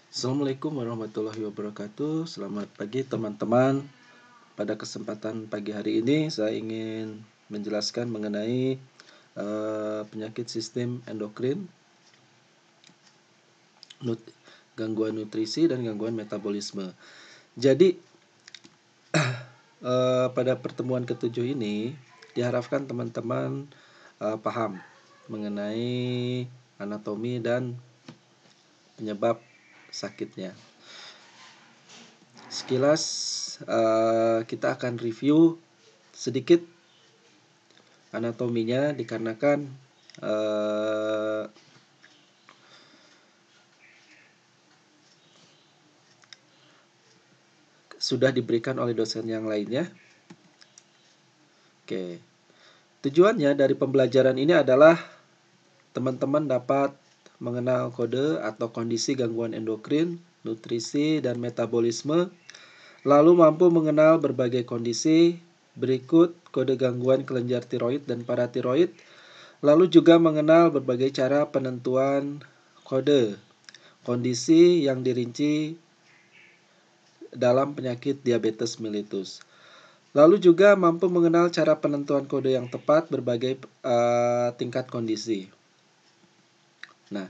Assalamualaikum warahmatullahi wabarakatuh. Selamat pagi teman-teman. Pada kesempatan pagi hari ini saya ingin menjelaskan mengenai penyakit sistem endokrin, gangguan nutrisi dan gangguan metabolisme. Jadi pada pertemuan ketujuh ini diharapkan teman-teman paham mengenai anatomi dan penyebab sakitnya. Sekilas kita akan review sedikit anatominya dikarenakan sudah diberikan oleh dosen yang lainnya. Oke. Tujuannya dari pembelajaran ini adalah teman-teman dapat mengenal kode atau kondisi gangguan endokrin, nutrisi, dan metabolisme, lalu mampu mengenal berbagai kondisi berikut kode gangguan kelenjar tiroid dan paratiroid, lalu juga mengenal berbagai cara penentuan kode kondisi yang dirinci dalam penyakit diabetes mellitus. Lalu juga mampu mengenal cara penentuan kode yang tepat berbagai tingkat kondisi. Nah,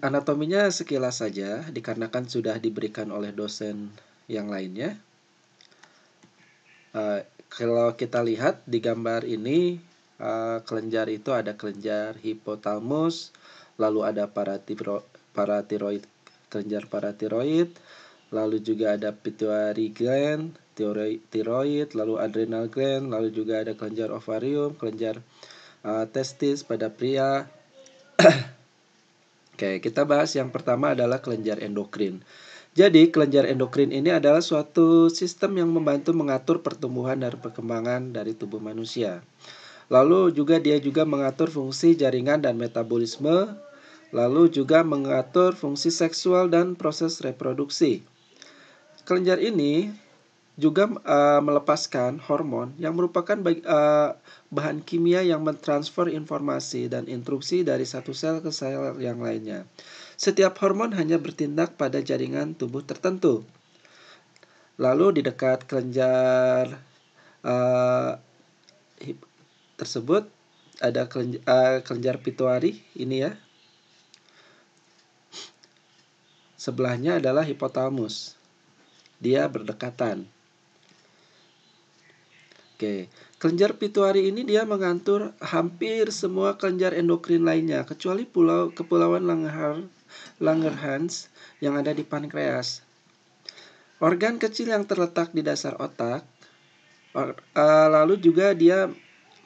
anatominya sekilas saja dikarenakan sudah diberikan oleh dosen yang lainnya. Kalau kita lihat di gambar ini, kelenjar itu ada kelenjar hipotalamus, lalu ada paratiroid, kelenjar paratiroid, lalu juga ada pituitary gland, tiroid, lalu adrenal gland, lalu juga ada kelenjar ovarium, kelenjar testis pada pria. Oke, kita bahas yang pertama adalah kelenjar endokrin. Jadi, kelenjar endokrin ini adalah suatu sistem yang membantu mengatur pertumbuhan dan perkembangan dari tubuh manusia. Lalu juga dia juga mengatur fungsi jaringan dan metabolisme, lalu juga mengatur fungsi seksual dan proses reproduksi. Kelenjar ini juga melepaskan hormon yang merupakan bahan kimia yang mentransfer informasi dan instruksi dari satu sel ke sel yang lainnya. Setiap hormon hanya bertindak pada jaringan tubuh tertentu. Lalu di dekat kelenjar tersebut ada kelenjar pituitary ini ya. Sebelahnya adalah hipotalamus. Dia berdekatan. Oke, kelenjar pituitary ini dia mengatur hampir semua kelenjar endokrin lainnya kecuali kepulauan Langerhans yang ada di pankreas. Organ kecil yang terletak di dasar otak, lalu juga dia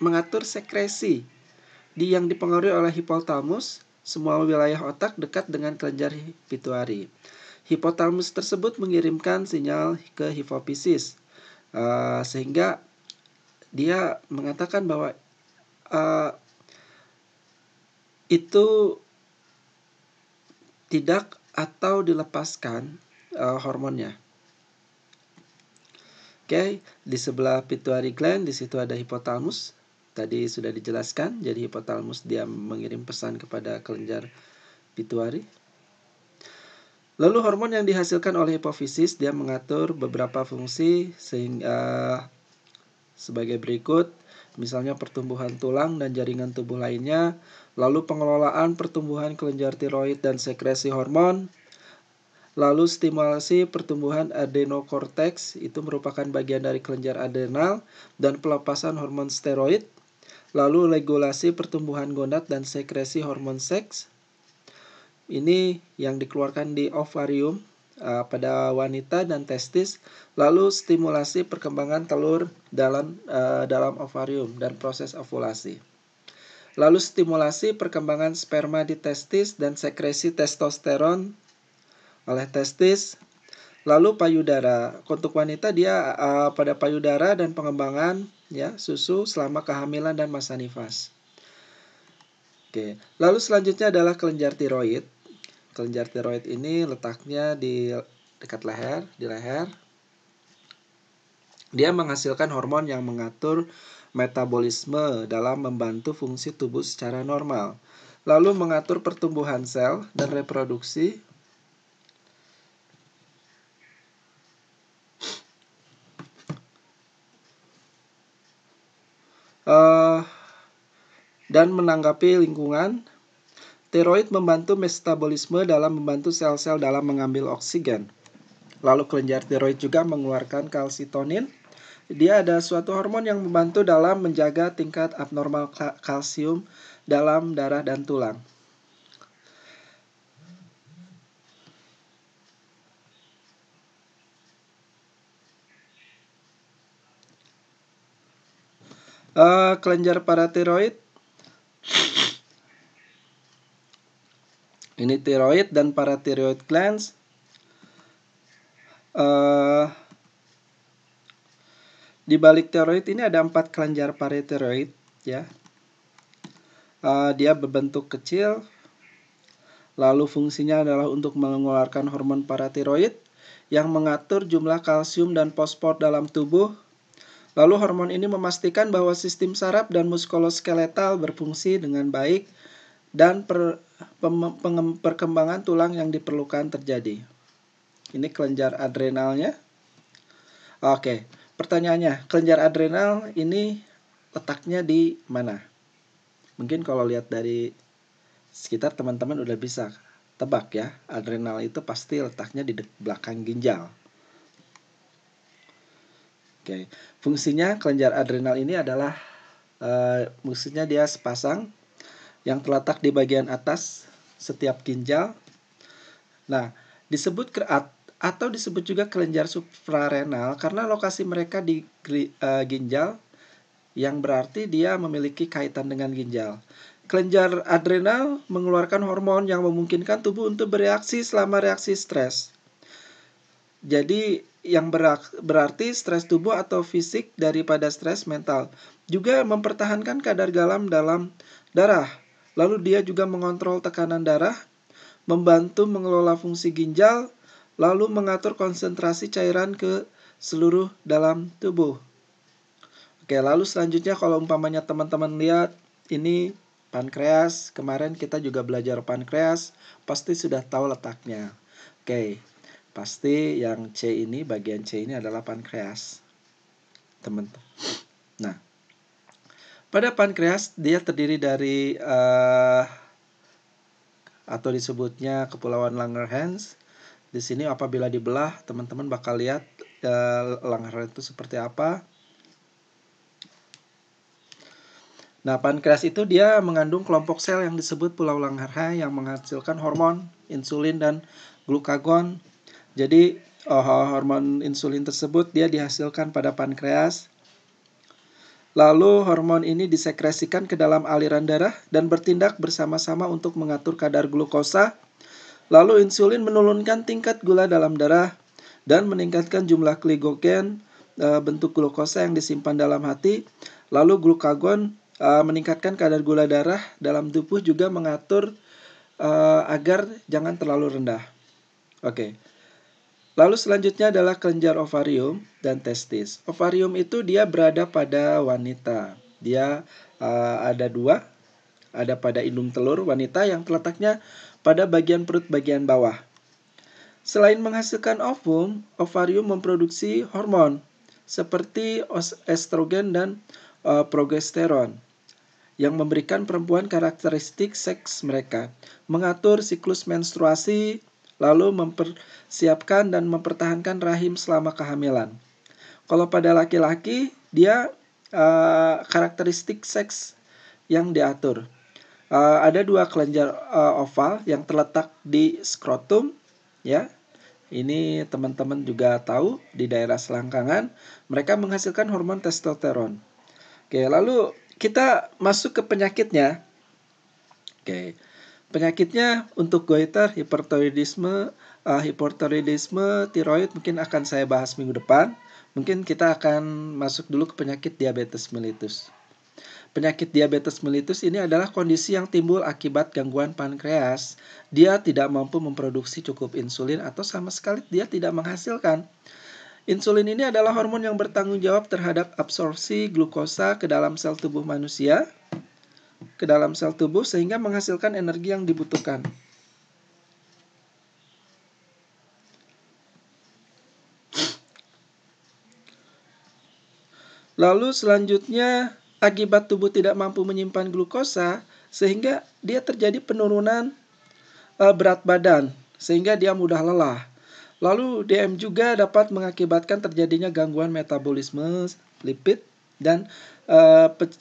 mengatur sekresi yang dipengaruhi oleh hipotalamus. Semua wilayah otak dekat dengan kelenjar pituitary. Hipotalamus tersebut mengirimkan sinyal ke hipofisis, sehingga dia mengatakan bahwa itu tidak atau dilepaskan hormonnya. Oke, di sebelah pituitary gland di situ ada hipotalamus. Tadi sudah dijelaskan, jadi hipotalamus dia mengirim pesan kepada kelenjar pituitary. Lalu hormon yang dihasilkan oleh hipofisis dia mengatur beberapa fungsi sehingga sebagai berikut, misalnya pertumbuhan tulang dan jaringan tubuh lainnya, lalu pengelolaan pertumbuhan kelenjar tiroid dan sekresi hormon, lalu stimulasi pertumbuhan adenokorteks, itu merupakan bagian dari kelenjar adrenal dan pelepasan hormon steroid, lalu regulasi pertumbuhan gonad dan sekresi hormon seks. Ini yang dikeluarkan di ovarium pada wanita dan testis, lalu stimulasi perkembangan telur dalam ovarium dan proses ovulasi. Lalu stimulasi perkembangan sperma di testis dan sekresi testosteron oleh testis. Lalu payudara. Untuk wanita dia pada payudara dan pengembangan ya susu selama kehamilan dan masa nifas. Oke. Lalu selanjutnya adalah kelenjar tiroid. Kelenjar tiroid ini letaknya di dekat leher, di leher. Dia menghasilkan hormon yang mengatur metabolisme dalam membantu fungsi tubuh secara normal. Lalu mengatur pertumbuhan sel dan reproduksi. dan menanggapi lingkungan. Tiroid membantu metabolisme dalam membantu sel-sel dalam mengambil oksigen. Lalu kelenjar tiroid juga mengeluarkan kalsitonin. Dia ada suatu hormon yang membantu dalam menjaga tingkat abnormal kalsium dalam darah dan tulang. Kelenjar paratiroid. Ini tiroid dan paratiroid glands. Di balik tiroid ini ada 4 kelenjar paratiroid, ya. Dia berbentuk kecil. Lalu fungsinya adalah untuk mengeluarkan hormon paratiroid yang mengatur jumlah kalsium dan fosfor dalam tubuh. Lalu hormon ini memastikan bahwa sistem saraf dan muskuloskeletal berfungsi dengan baik dan perkembangan tulang yang diperlukan terjadi. Ini kelenjar adrenalnya. Oke, pertanyaannya, kelenjar adrenal ini letaknya di mana? Mungkin kalau lihat dari sekitar teman-teman udah bisa tebak ya, adrenal itu pasti letaknya di belakang ginjal. Oke, fungsinya kelenjar adrenal ini adalah fungsinya dia sepasang yang terletak di bagian atas setiap ginjal. Nah, disebut atau disebut juga kelenjar suprarenal karena lokasi mereka di ginjal, yang berarti dia memiliki kaitan dengan ginjal. Kelenjar adrenal mengeluarkan hormon yang memungkinkan tubuh untuk bereaksi selama reaksi stres. Jadi yang berarti stres tubuh atau fisik daripada stres mental. Juga mempertahankan kadar garam dalam darah. Lalu dia juga mengontrol tekanan darah, membantu mengelola fungsi ginjal, lalu mengatur konsentrasi cairan ke seluruh dalam tubuh. Oke, lalu selanjutnya kalau umpamanya teman-teman lihat ini pankreas, kemarin kita juga belajar pankreas, pasti sudah tahu letaknya. Oke, pasti yang C ini, bagian C ini adalah pankreas, teman-teman. Nah, pada pankreas dia terdiri dari atau disebutnya kepulauan Langerhans. Di sini apabila dibelah, teman-teman bakal lihat Langerhans itu seperti apa. Nah, pankreas itu dia mengandung kelompok sel yang disebut pulau Langerhans yang menghasilkan hormon insulin dan glukagon. Jadi hormon insulin tersebut dia dihasilkan pada pankreas. Lalu hormon ini disekresikan ke dalam aliran darah dan bertindak bersama-sama untuk mengatur kadar glukosa. Lalu insulin menurunkan tingkat gula dalam darah dan meningkatkan jumlah glikogen, bentuk glukosa yang disimpan dalam hati. Lalu glukagon meningkatkan kadar gula darah dalam tubuh, juga mengatur agar jangan terlalu rendah. Oke. Lalu selanjutnya adalah kelenjar ovarium dan testis. Ovarium itu dia berada pada wanita. Dia ada 2. Ada pada indung telur wanita yang terletaknya pada bagian perut bagian bawah. Selain menghasilkan ovum, ovarium memproduksi hormon seperti estrogen dan progesteron yang memberikan perempuan karakteristik seks mereka, mengatur siklus menstruasi, lalu mempersiapkan dan mempertahankan rahim selama kehamilan. Kalau pada laki-laki, dia karakteristik seks yang diatur. Ada 2 kelenjar oval yang terletak di skrotum, ya. Ini teman-teman juga tahu di daerah selangkangan, mereka menghasilkan hormon testosteron. Oke, lalu kita masuk ke penyakitnya. Oke, penyakitnya untuk goiter, hipertiroidisme, tiroid mungkin akan saya bahas minggu depan. Mungkin kita akan masuk dulu ke penyakit diabetes mellitus. Penyakit diabetes mellitus ini adalah kondisi yang timbul akibat gangguan pankreas. Dia tidak mampu memproduksi cukup insulin atau sama sekali dia tidak menghasilkan. Insulin ini adalah hormon yang bertanggung jawab terhadap absorpsi glukosa ke dalam sel tubuh manusia, ke dalam sel tubuh sehingga menghasilkan energi yang dibutuhkan. Lalu selanjutnya akibat tubuh tidak mampu menyimpan glukosa, sehingga dia terjadi penurunan berat badan, sehingga dia mudah lelah. Lalu DM juga dapat mengakibatkan terjadinya gangguan metabolisme lipid dan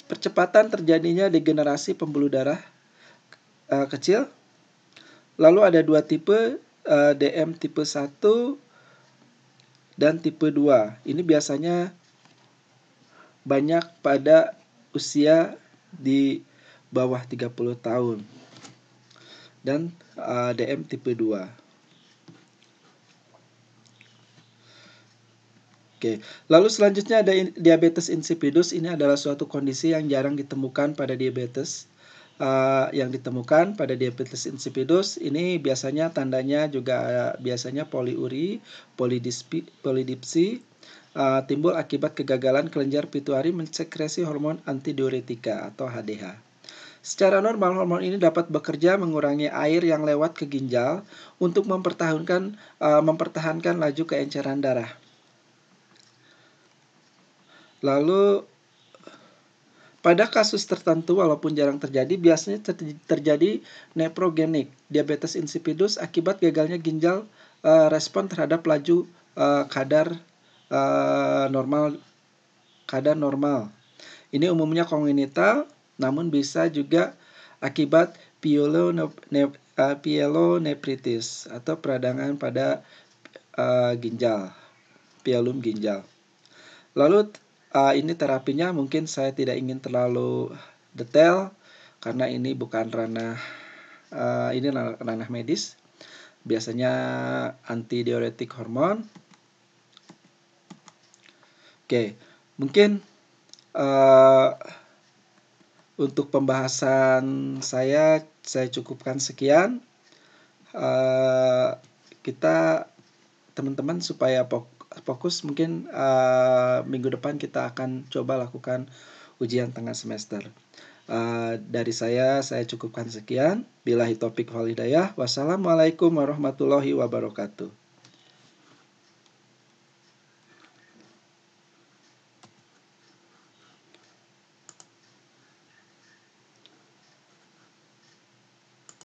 percepatan terjadinya degenerasi pembuluh darah kecil. Lalu ada dua tipe, DM tipe 1 dan tipe 2. Ini biasanya banyak pada usia di bawah 30 tahun. Dan DM tipe 2. Oke, lalu selanjutnya ada diabetes insipidus. Ini adalah suatu kondisi yang jarang ditemukan pada diabetes. Yang ditemukan pada diabetes insipidus ini biasanya tandanya juga biasanya poliuri, polidipsi, timbul akibat kegagalan kelenjar pituitari mensekresi hormon antidiuretika atau HDH. Secara normal, hormon ini dapat bekerja mengurangi air yang lewat ke ginjal untuk mempertahankan laju keenceran darah. Lalu pada kasus tertentu, walaupun jarang terjadi, biasanya terjadi nephrogenik diabetes insipidus akibat gagalnya ginjal respon terhadap laju kadar normal. Ini umumnya kongenital, namun bisa juga akibat pielonefritis atau peradangan pada ginjal, pielum ginjal. Lalu ini terapinya mungkin saya tidak ingin terlalu detail karena ini bukan ranah medis. Biasanya antidiuretik hormon. Oke, mungkin untuk pembahasan saya cukupkan sekian. Kita teman-teman supaya fokus, mungkin minggu depan kita akan coba lakukan ujian tengah semester. Dari saya cukupkan sekian. Billahi taufik wal hidayah. Wassalamualaikum warahmatullahi wabarakatuh.